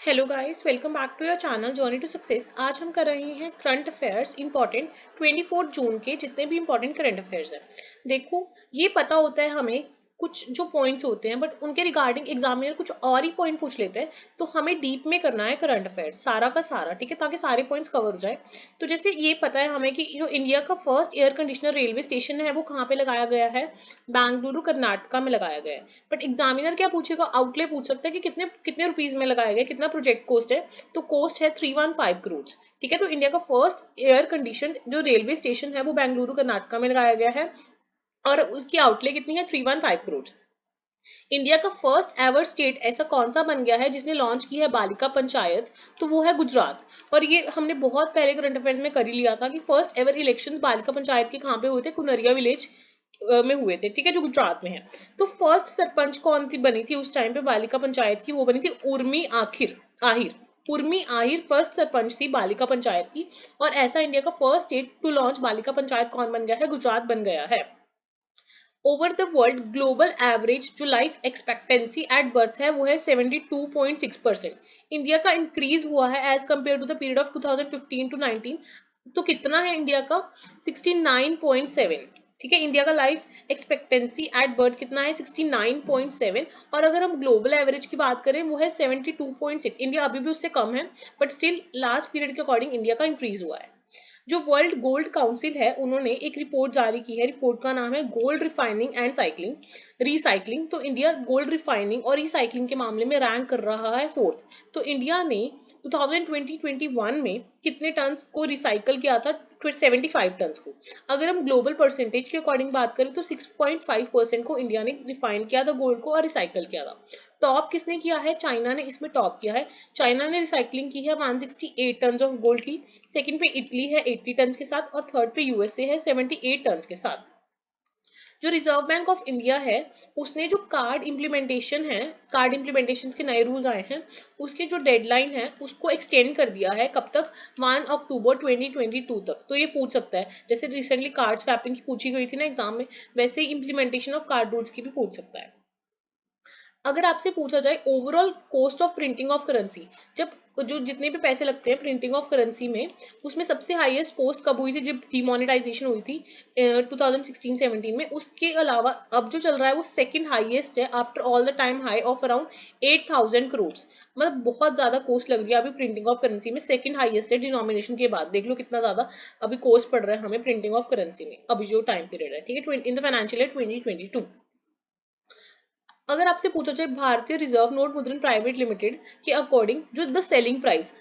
Hello guys, welcome back to your channel journey to success. आज हम कर रहे हैं करंट अफेयर्स इंपॉर्टेंट 24 जून के जितने भी इंपॉर्टेंट करंट अफेयर्स हैं। देखो, ये पता होता है हमें कुछ जो पॉइंट्स होते हैं, बट उनके रिगार्डिंग एग्जामिनर कुछ और ही पॉइंट पूछ लेते हैं। तो हमें डीप में करना है करंट अफेयर्स सारा का सारा, ठीक है, ताकि सारे पॉइंट्स कवर हो जाए। तो जैसे ये पता है हमें कि जो इंडिया का first air conditioner railway station है वो कहाँ पे लगाया गया है, बेंगलुरु कर्नाटका में लगाया गया है। बट एग्जामिनर क्या पूछेगा, आउटले पूछ सकता है कि कितने कितने रुपीज में लगाया गया, कितना प्रोजेक्ट कोस्ट है। तो कोस्ट है 315 करोड़। ठीक है, तो इंडिया का फर्स्ट एयर कंडीशन जो रेलवे स्टेशन है वो बेंगलुरु कर्नाटका में लगाया गया है और उसकी आउटले कितनी है, 315 करोड़। इंडिया का फर्स्ट एवर स्टेट ऐसा कौन सा बन गया है जिसने लॉन्च की है बालिका पंचायत, तो वो है गुजरात। और ये हमने बहुत पहले करंट अफेयर्स में कर ही लिया था कि फर्स्ट एवर इलेक्शन बालिका पंचायत के कहाँ पे हुए थे, कुनरिया विलेज में हुए थे, ठीक है, जो गुजरात में है। तो फर्स्ट सरपंच कौन थी बनी थी उस टाइम पे बालिका पंचायत की, वो बनी थी उर्मी आहिर। उर्मी आहिर फर्स्ट सरपंच थी बालिका पंचायत की। और ऐसा इंडिया का फर्स्ट स्टेट टू लॉन्च बालिका पंचायत कौन बन गया है, गुजरात बन गया है। Over the world global average जो लाइफ एक्सपेक्टेंसी एट बर्थ है वो है 72.6%। इंडिया का इंक्रीज हुआ है as compare to the period of 2015 to 19। तो कितना है इंडिया का, 69.7। ठीक है, इंडिया का लाइफ एक्सपेक्टेंसी एट बर्थ कितना है, 69.7। और अगर हम ग्लोबल एवरेज की बात करें वो है 72.6। इंडिया अभी भी उससे कम है, बट स्टिल लास्ट पीरियड के अकॉर्डिंग इंडिया का इंक्रीज हुआ है। जो वर्ल्ड गोल्ड काउंसिल है उन्होंने एक रिपोर्ट जारी की है, रिपोर्ट का नाम है gold refining and cycling recycling. तो इंडिया गोल्ड रिफाइनिंग और रिसाइकलिंग के मामले में रैंक कर रहा है फोर्थ। तो इंडिया ने 2020-21 में कितने टन्स को रिसाइकल किया था, 75 टन्स को। अगर हम ग्लोबल परसेंटेज के अकॉर्डिंग बात करें तो 6.5% को इंडिया ने रिफाइन किया था गोल्ड को और रिसाइकल किया था। टॉप किसने किया है, चाइना ने इसमें टॉप किया है। चाइना ने रिसाइकलिंग की है 168 टन ऑफ गोल्ड की। सेकंड पे इटली है 80 टन के साथ और थर्ड पे यूएसए है 78 टन के साथ। जो रिजर्व बैंक ऑफ इंडिया है उसने जो कार्ड इम्प्लीमेंटेशन है, कार्ड इम्प्लीमेंटेशन के नए रूल्स आए हैं, उसके जो डेडलाइन है उसको एक्सटेंड कर दिया है। कब तक, 1 अक्टूबर 2022 तक। तो ये पूछ सकता है, जैसे रिसेंटली कार्ड स्वैपिंग की पूछी गई थी ना एग्जाम में, वैसे ही इम्प्लीमेंटेशन ऑफ कार्ड रूल्स की भी पूछ सकता है। अगर आपसे पूछा जाए overall cost of printing of currency, जब जो जितने भी पैसे लगते हैं प्रिंटिंग ऑफ करेंसी में, उसमें सबसे हाईएस्ट कॉस्ट कब हुई थी, जब डिमोनेटाइजेशन हुई थी 2016-17 में। उसके अलावा अब जो चल रहा है वो सेकंड हाईएस्ट है after all the time high of around 8000 crore. मतलब बहुत ज्यादा कॉस्ट लग रही है अभी प्रिंटिंग ऑफ करेंसी में, सेकंड हाईएस्ट है डिनोमिनेशन के बाद। देख लो कितना ज्यादा अभी कॉस्ट पड़ रहा है हमें प्रिंटिंग ऑफ करेंसी में अभी जो टाइम पीरियड है, ठीक है, इन द फाइनेंशियल ईयर 2022। अगर आपसे पूछा जाए भारतीय रिजर्व नोट मुद्रण प्राइवेट लिमिटेड के अकॉर्डिंग जो द सेलिंग प्राइस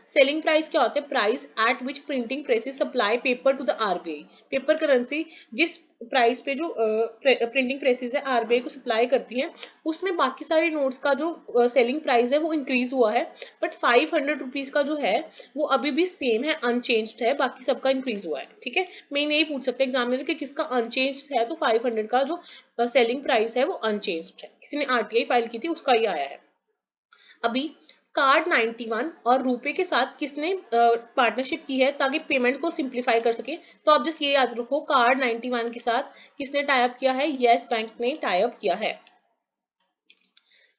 क्या होता है, price at which printing presses supply paper two the RBI. Paper currency जिस प्राइस पे जो प्रिंटिंग प्रेसेस है आरबीआई को सप्लाई करती हैं, उसमें बाकी सारे नोट्स का जो सेलिंग प्राइस है वो इंक्रीज हुआ है। बट 500 रुपीज का जो है वो अभी भी सेम है, अनचेंज्ड है, बाकी सबका इंक्रीज हुआ है। ठीक है, मैं यही पूछ सकते एग्जामिनर कि किसका अनचेंज्ड है, तो 500 का जो सेलिंग प्राइस है वो अनचेंज्ड है। किसी ने आरटीआई फाइल की थी उसका ही आया है अभी। कार्ड 91 और रुपे के साथ किसने पार्टनरशिप की है ताकि पेमेंट को सिंप्लीफाई कर सके, तो आप जस्ट ये याद रखो, कार्ड 91 के साथ किसने टाई अप किया है, यस बैंक ने टाई अप किया है।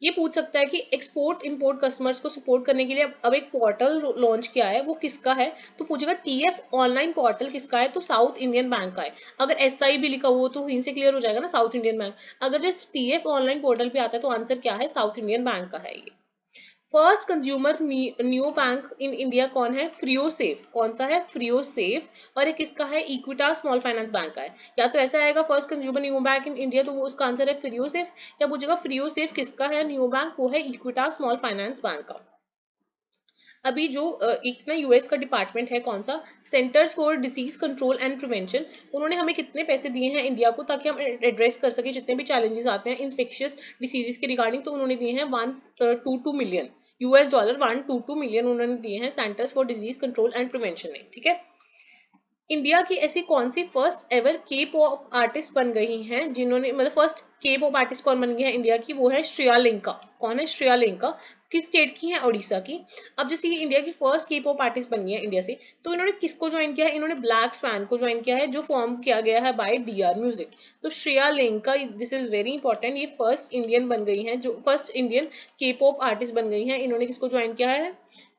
ये पूछ सकता है कि एक्सपोर्ट इंपोर्ट कस्टमर्स को सपोर्ट करने के लिए अब एक पोर्टल लॉन्च किया है, वो किसका है, तो पूछेगा टीएफ ऑनलाइन पोर्टल किसका है, तो साउथ इंडियन बैंक का है। अगर एसआई भी लिखा हुआ तो इनसे क्लियर हो जाएगा ना, साउथ इंडियन बैंक। अगर जस्ट टीएफ ऑनलाइन पोर्टल पे आता है तो आंसर क्या है, साउथ इंडियन बैंक का है ये। First consumer new bank in India कौन है, फ्रियोसेफ। कौन सा है, फ्रियोसेफ। और एक किसका है, इक्विटा स्मॉल फाइनेंस बैंक का है। या तो ऐसा आएगा first consumer new bank in India, तो वो उसका आंसर है फ्रियोसेफ। या पूछेगा फ्रियोसेफ किसका है न्यू बैंक, वो है इक्विटा स्मॉल फाइनेंस बैंक का। अभी जो एक ना यूएस का डिपार्टमेंट है, कौन सा, centres for disease control and prevention, उन्होंने हमें कितने पैसे दिए हैं इंडिया को ताकि हम एड्रेस कर सके जितने भी चैलेंजेस आते हैं इन्फेक्शियस डिसीजेस के रिगार्डिंग, तो उन्होंने दिए हैं 122 मिलियन यूएस डॉलर, 122 मिलियन उन्होंने दिए हैं centres for disease control and prevention ने। ठीक है, इंडिया की ऐसी कौन सी फर्स्ट एवर के पॉप आर्टिस्ट बन गई हैं जिन्होंने, मतलब फर्स्ट के पॉप आर्टिस्ट कौन बन गई है इंडिया की, वो है श्रेया लिंका। कौन है, श्रेया लिंका। किस स्टेट की है? ओडिशा की। अब जैसे ये इंडिया की फर्स्ट के पॉप आर्टिस्ट बन गई है इंडिया से, तो इन्होंने किसको ज्वाइन किया है? इन्होंने ब्लैक स्वैन को ज्वाइन किया है, जो फॉर्म किया गया है बाय डीआर म्यूजिक। तो Shreya Lenka, this is very important, ये फर्स्ट इंडियन बन गई हैं, जो फर्स्ट इंडियन के पॉप आर्टिस्ट बन गई हैं। इन्होंने किसको ज्वाइन किया है?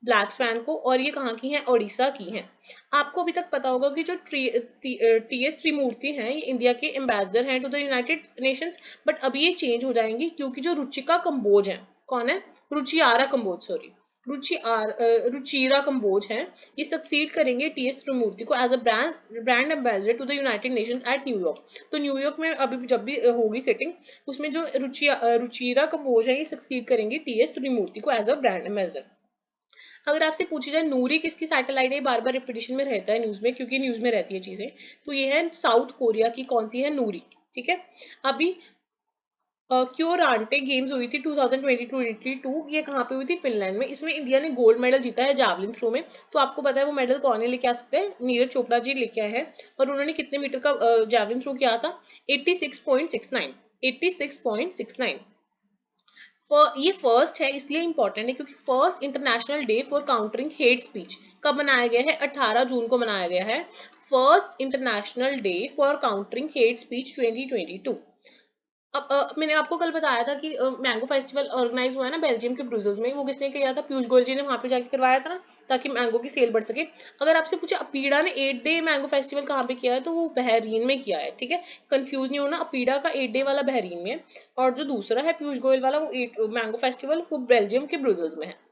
ब्लैक स्वैन को। और ये कहाँ की हैं? ओडिशा की हैं। आपको अभी तक पता होगा कि जो टी एस त्रिमूर्ति हैं, ये इंडिया के एम्बेसडर हैं to the United Nations, but अभी ये चेंज हो जाएंगी, क्योंकि जो रुचिका कंबोज है, कौन है? रुचिआरा कंबोज, सॉरी, रुचिरा कंबोज हैं, ये सक्सीड करेंगे टी.एस. त्रिमूर्ति को as a brand ambassador to the United Nations at New York. तो न्यूयॉर्क में अभी जब भी होगी सेटिंग, उसमें जो रुचिरा कंबोज है, ये सक्सीड करेंगे टी.एस. त्रिमूर्ति को एज अ ब्रांड एम्बेसडर। अगर आपसे पूछी जाए नूरी किसकी सैटेलाइट है, बार बार रिपीटिशन में रहता है न्यूज में, क्योंकि न्यूज में रहती है चीजें, तो ये है साउथ कोरिया की, कौन सी है? नूरी। ठीक है। अभी क्योरांटे गेम्स हुई थी 2022, ये कहाँ पे हुई थी? फिनलैंड में। इसमें इंडिया ने गोल्ड मेडल जीता है जैवलिन थ्रो में। तो आपको पता है वो मेडल कौन है लेके आ सकते हैं? नीरज चोपड़ा जी लेके आए हैं। और उन्होंने कितने मीटर का जैवलिन थ्रो किया था? 86.69, 86.69। ये फर्स्ट है, इसलिए इंपॉर्टेंट है क्योंकि first international day for countering hate speech कब मनाया गया है? 18 जून को मनाया गया है, first international day for countering hate speech 2022। अब मैंने आपको कल बताया था कि मैंगो फेस्टिवल ऑर्गेनाइज हुआ है ना बेल्जियम के ब्रुसेल्स में, वो किसने किया था? पीयूष गोयल जी ने वहां पे जाके करवाया था ना, ताकि मैंगो की सेल बढ़ सके। अगर आपसे पूछे अपीड़ा ने 8 डे मैंगो फेस्टिवल कहाँ पे किया है, तो वो बहरीन में किया है। ठीक है, कंफ्यूज नहीं होना, अपीड़ा का 8 डे वाला बहरीन में है, और जो दूसरा है पीयूष गोयल वाला, वो मैंगो फेस्टिवल, वो बेल्जियम के ब्रुसेल्स में है।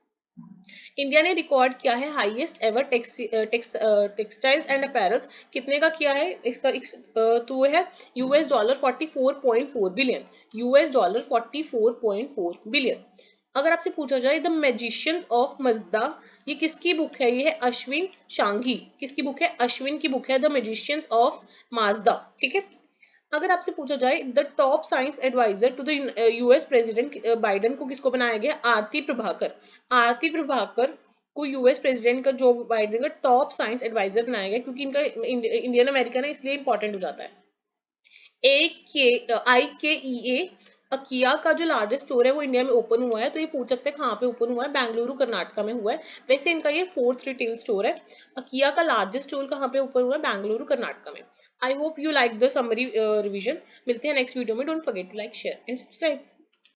इंडिया ने रिकॉर्ड किया है highest ever textiles and apparels, कितने का किया है इसका? तो वो है $44.4 बिलियन, $44.4 बिलियन। अगर आपसे पूछा जाए द मैजिशियंस ऑफ मजदा, ये किसकी बुक है? ये है अश्विन शांघी। किसकी बुक है? अश्विन की बुक है द मैजिशियंस ऑफ माजदा। ठीक है। अगर आपसे पूछा जाए the top science adviser to the US president Biden को किसको बनाया गया? आरती प्रभाकर। आरती प्रभाकर को यूएस प्रेसिडेंट का, जो बाइडेन का टॉप साइंस एडवाइजर बनाया गया, क्योंकि इनका इंडियन अमेरिका ना, इसलिए इंपॉर्टेंट हो जाता है। IKEA अकिया का जो लार्जेस्ट स्टोर है वो इंडिया में ओपन हुआ है। तो ये पूछ सकते हैं कहाँ पे ओपन हुआ है? बेंगलुरु कर्नाटका में हुआ है। वैसे इनका ये 4th रिटेल स्टोर है। अकिया का लार्जेस्ट स्टोर कहाँ पे ओपन हुआ है? बेंगलुरु कर्नाटका में। I hope you like the summary revision. मिलते हैं नेक्स्ट वीडियो में। Don't forget to like, share and subscribe.